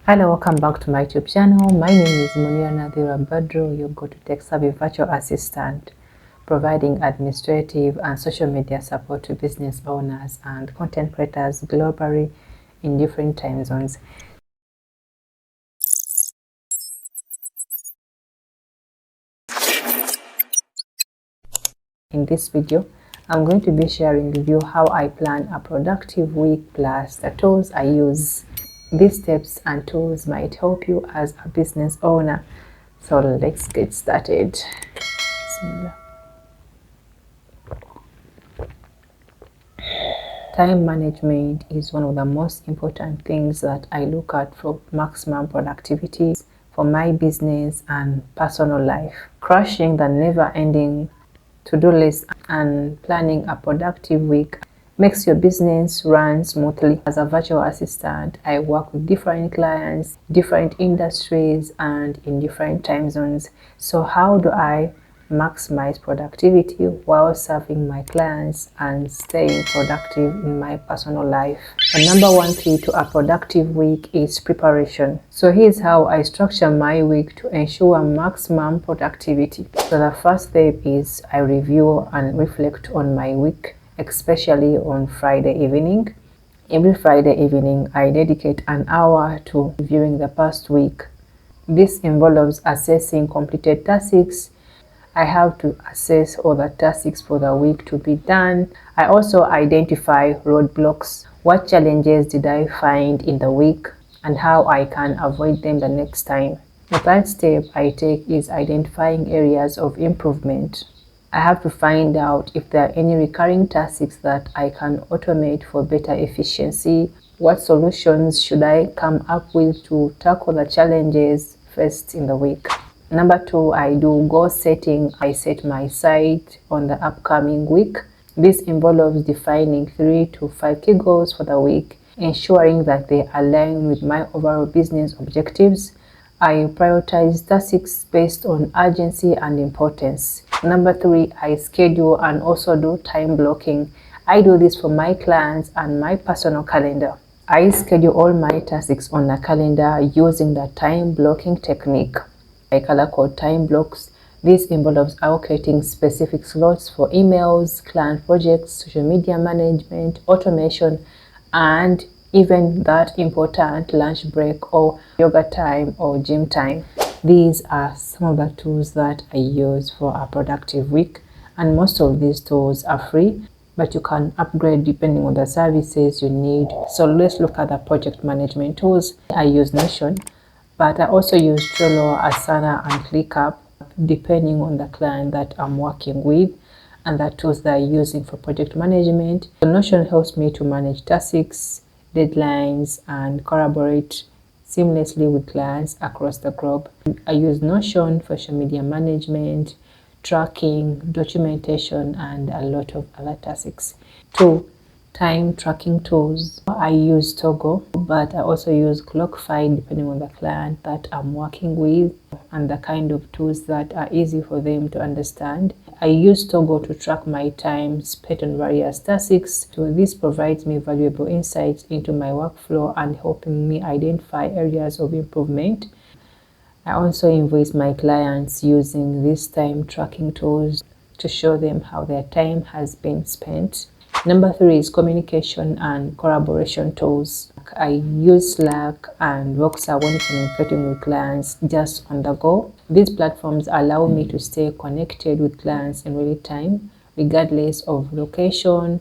Hello, welcome back to my YouTube channel. My name is Munira Nadira Badru, your go-to tech savvy virtual assistant, providing administrative and social media support to business owners and content creators globally in different time zones. In this video, I'm going to be sharing with you how I plan a productive week plus the tools I use. These tips and tools might help you as a business owner. So let's get started. Time management is one of the most important things that I look at for maximum productivity for my business and personal life. Crushing the never-ending to-do list and planning a productive week makes your business run smoothly. As a virtual assistant, I work with different clients, different industries, and in different time zones. So how do I maximize productivity while serving my clients and staying productive in my personal life? The number one key to a productive week is preparation. So here's how I structure my week to ensure maximum productivity. So the first step is I review and reflect on my week, especially on Friday evening. Every Friday evening, I dedicate an hour to reviewing the past week. This involves assessing completed tasks. I have to assess all the tasks for the week to be done. I also identify roadblocks. What challenges did I find in the week and how I can avoid them the next time. The third step I take is identifying areas of improvement. I have to find out if there are any recurring tasks that I can automate for better efficiency. What solutions should I come up with to tackle the challenges faced in the week? Number two, I do goal setting. I set my sight on the upcoming week. This involves defining 3 to 5 key goals for the week, ensuring that they align with my overall business objectives. I prioritize tasks based on urgency and importance. Number three, I schedule and also do time blocking. I do this for my clients and my personal calendar. I schedule all my tasks on a calendar using the time blocking technique. I color code time blocks. This involves allocating specific slots for emails, client projects, social media management, automation, and even that important lunch break or yoga time or gym time. These are some of the tools that I use for a productive week, and most of these tools are free, but you can upgrade depending on the services you need. So let's look at the project management tools. I use Notion, but I also use Trello, Asana, and ClickUp depending on the client that I'm working with and the tools that I'm using for project management. The Notion helps me to manage tasks, deadlines, and collaborate seamlessly with clients across the globe. I use Notion for social media management, tracking, documentation, and a lot of other tasks. 2. Time tracking tools. I use Togo, but I also use Clockify depending on the client that I'm working with and the kind of tools that are easy for them to understand. I use Togo to track my time spent on various tasks. So this provides me valuable insights into my workflow and helping me identify areas of improvement. I also invoice my clients using these time tracking tools to show them how their time has been spent. Number 3 is communication and collaboration tools. I use Slack and Voxer when communicating with clients just on the go. These platforms allow me to stay connected with clients in real time, regardless of location,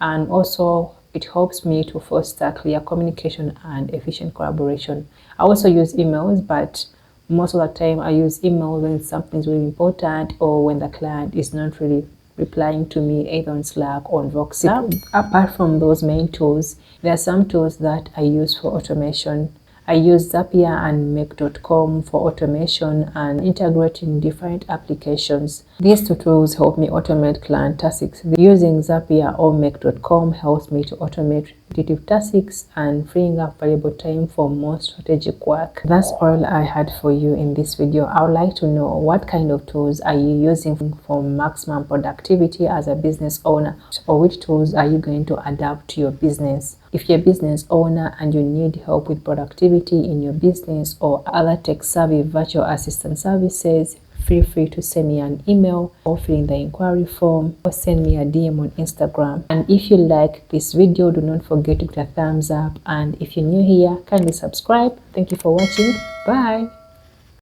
and also it helps me to foster clear communication and efficient collaboration. I also use emails, but most of the time I use email when something is really important or when the client is not really replying to me either on Slack or on Voxer. Apart from those main tools, there are some tools that I use for automation. I use Zapier and make.com for automation and integrating different applications. These two tools help me automate client tasks. Using Zapier or make.com helps me to automate repetitive tasks and freeing up valuable time for more strategic work. That's all I had for you in this video. I would like to know what kind of tools are you using for maximum productivity as a business owner, or which tools are you going to adapt to your business? If you're a business owner and you need help with productivity in your business or other tech-savvy virtual assistant services, feel free to send me an email or fill in the inquiry form or send me a DM on Instagram. And if you like this video, do not forget to hit a thumbs up. And if you're new here, kindly subscribe. Thank you for watching. Bye.